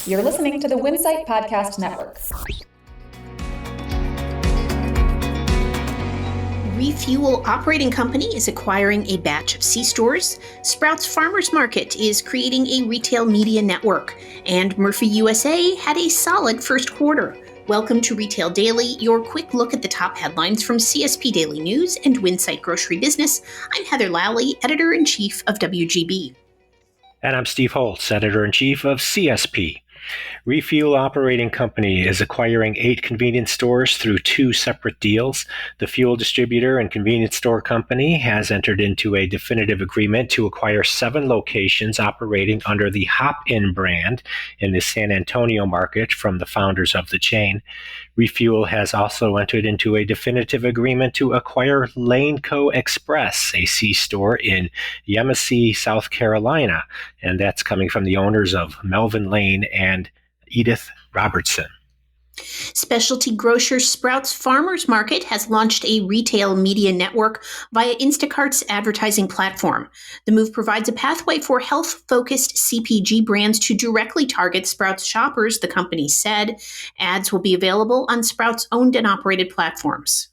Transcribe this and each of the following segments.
You're listening to the Winsight Podcast Network. Refuel Operating Company is acquiring a batch of C-stores. Sprouts Farmers Market is creating a retail media network. And Murphy USA had a solid first quarter. Welcome to Retail Daily, your quick look at the top headlines from CSP Daily News and Winsight Grocery Business. I'm Heather Lally, Editor-in-Chief of WGB. And I'm Steve Holtz, Editor-in-Chief of CSP. Refuel Operating Company is acquiring 8 convenience stores through 2 separate deals. The fuel distributor and convenience store company has entered into a definitive agreement to acquire 7 locations operating under the Hop-In brand in the San Antonio market from the founders of the chain. Refuel has also entered into a definitive agreement to acquire Lane Co. Express, a C-store in Yemassee, South Carolina, and that's coming from the owners of Melvin Lane and Edith Robertson. Specialty grocer Sprouts Farmers Market has launched a retail media network via Instacart's advertising platform. The move provides a pathway for health-focused CPG brands to directly target Sprouts shoppers, the company said. Ads will be available on Sprouts owned and operated platforms.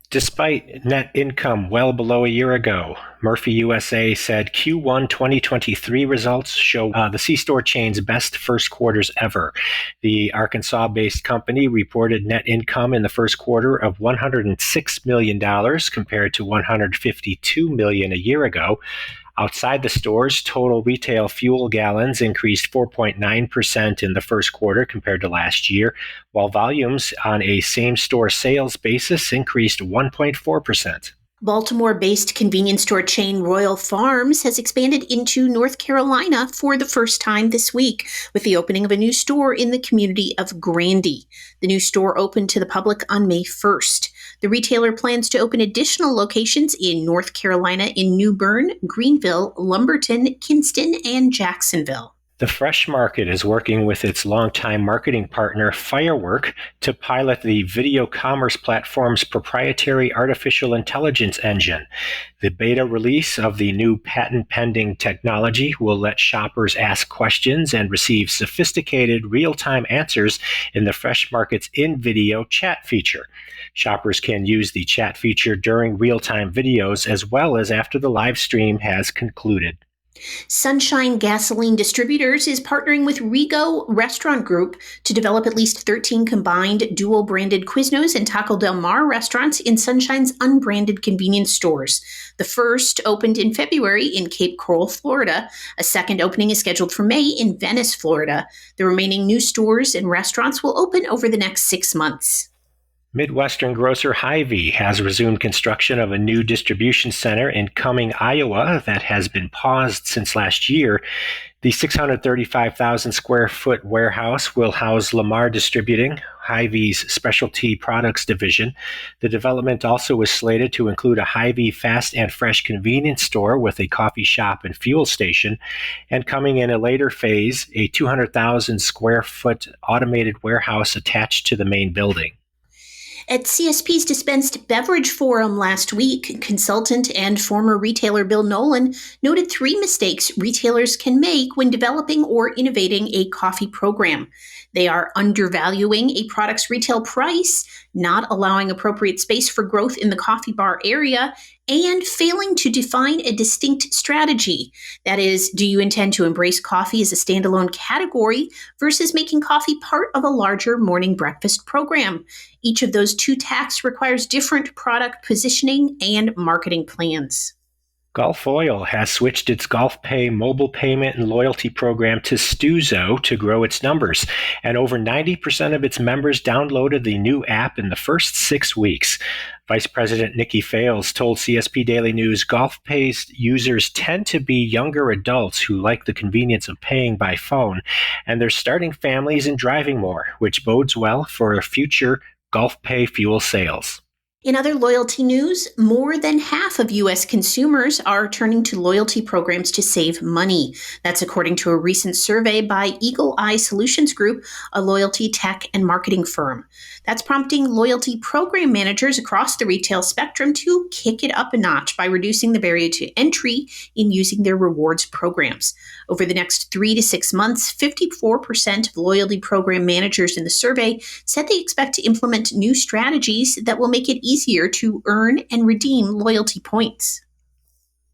Despite net income well below a year ago, Murphy USA said Q1 2023 results show the C-store chain's best first quarters ever. The Arkansas-based company reported net income in the first quarter of $106 million compared to $152 million a year ago. Outside the stores, total retail fuel gallons increased 4.9% in the first quarter compared to last year, while volumes on a same-store sales basis increased 1.4%. Baltimore-based convenience store chain Royal Farms has expanded into North Carolina for the first time this week with the opening of a new store in the community of Grandy. The new store opened to the public on May 1st. The retailer plans to open additional locations in North Carolina in New Bern, Greenville, Lumberton, Kinston, and Jacksonville. The Fresh Market is working with its longtime marketing partner, Firework, to pilot the video commerce platform's proprietary artificial intelligence engine. The beta release of the new patent-pending technology will let shoppers ask questions and receive sophisticated real-time answers in the Fresh Market's in-video chat feature. Shoppers can use the chat feature during real-time videos as well as after the live stream has concluded. Sunshine Gasoline Distributors is partnering with Rego Restaurant Group to develop at least 13 combined dual-branded Quiznos and Taco Del Mar restaurants in Sunshine's unbranded convenience stores. The first opened in February in Cape Coral, Florida. A second opening is scheduled for May in Venice, Florida. The remaining new stores and restaurants will open over the next 6 months. Midwestern grocer Hy-Vee has resumed construction of a new distribution center in Cumming, Iowa that has been paused since last year. The 635,000 square foot warehouse will house Lamar Distributing, Hy-Vee's specialty products division. The development also is slated to include a Hy-Vee fast and fresh convenience store with a coffee shop and fuel station, and coming in a later phase, a 200,000 square foot automated warehouse attached to the main building. At CSP's Dispensed Beverage Forum last week, consultant and former retailer Bill Nolan noted 3 mistakes retailers can make when developing or innovating a coffee program. They are undervaluing a product's retail price, not allowing appropriate space for growth in the coffee bar area, and failing to define a distinct strategy. That is, do you intend to embrace coffee as a standalone category versus making coffee part of a larger morning breakfast program? Each of those 2 tacks requires different product positioning and marketing plans. Gulf Oil has switched its Gulf Pay mobile payment and loyalty program to Stuzo to grow its numbers, and over 90% of its members downloaded the new app in the first 6 weeks. Vice President Nikki Fales told CSP Daily News Gulf Pay's users tend to be younger adults who like the convenience of paying by phone, and they're starting families and driving more, which bodes well for future Gulf Pay fuel sales. In other loyalty news, more than half of U.S. consumers are turning to loyalty programs to save money. That's according to a recent survey by Eagle Eye Solutions Group, a loyalty tech and marketing firm. That's prompting loyalty program managers across the retail spectrum to kick it up a notch by reducing the barrier to entry in using their rewards programs. Over the next 3 to 6 months, 54% of loyalty program managers in the survey said they expect to implement new strategies that will make it easier to earn and redeem loyalty points.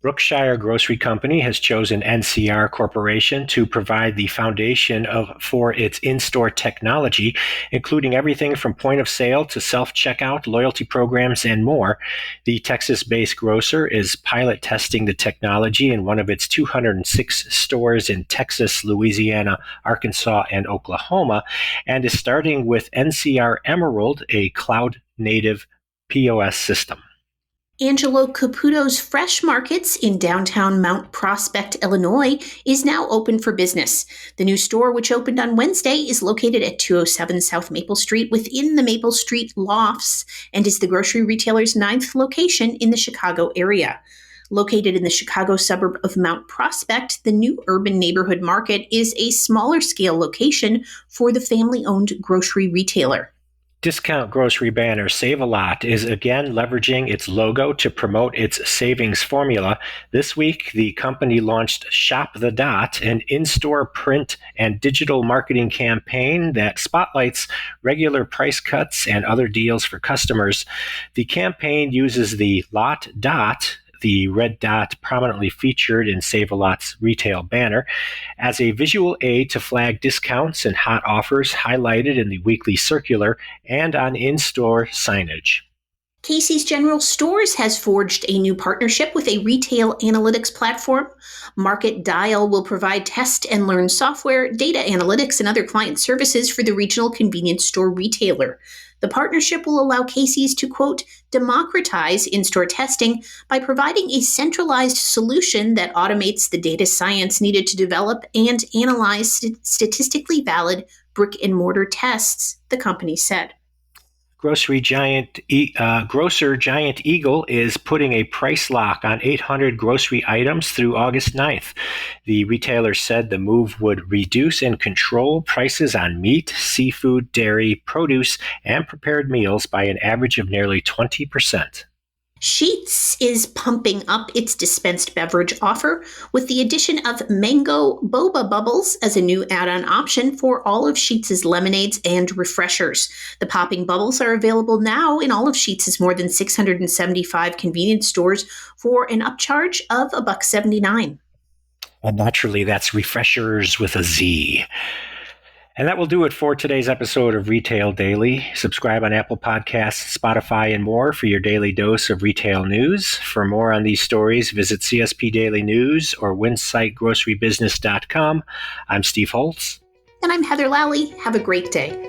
Brookshire Grocery Company has chosen NCR Corporation to provide the foundation for its in-store technology, including everything from point of sale to self-checkout, loyalty programs, and more. The Texas-based grocer is pilot testing the technology in one of its 206 stores in Texas, Louisiana, Arkansas, and Oklahoma, and is starting with NCR Emerald, a cloud-native POS system. Angelo Caputo's Fresh Markets in downtown Mount Prospect, Illinois, is now open for business. The new store, which opened on Wednesday, is located at 207 South Maple Street within the Maple Street Lofts and is the grocery retailer's 9th location in the Chicago area. Located in the Chicago suburb of Mount Prospect, the new urban neighborhood market is a smaller scale location for the family-owned grocery retailer. Discount grocery banner Save-A-Lot is again leveraging its logo to promote its savings formula. This week, the company launched Shop the Dot, an in-store print and digital marketing campaign that spotlights regular price cuts and other deals for customers. The campaign uses the Lot Dot, the red dot prominently featured in Save-A-Lot's retail banner, as a visual aid to flag discounts and hot offers highlighted in the weekly circular and on in-store signage. Casey's General Stores has forged a new partnership with a retail analytics platform. Market Dial will provide test and learn software, data analytics, and other client services for the regional convenience store retailer. The partnership will allow Casey's to, quote, democratize in-store testing by providing a centralized solution that automates the data science needed to develop and analyze statistically valid brick-and-mortar tests, the company said. Grocer Giant Eagle is putting a price lock on 800 grocery items through August 9th. The retailer said the move would reduce and control prices on meat, seafood, dairy, produce, and prepared meals by an average of nearly 20%. Sheetz is pumping up its dispensed beverage offer with the addition of Mango Boba Bubbles as a new add-on option for all of Sheetz's lemonades and refreshers. The popping bubbles are available now in all of Sheetz's more than 675 convenience stores for an upcharge of $1.79. And naturally, that's refreshers with a Z. And that will do it for today's episode of Retail Daily. Subscribe on Apple Podcasts, Spotify, and more for your daily dose of retail news. For more on these stories, visit CSP Daily News or winsightgrocerybusiness.com. I'm Steve Holtz. And I'm Heather Lally. Have a great day.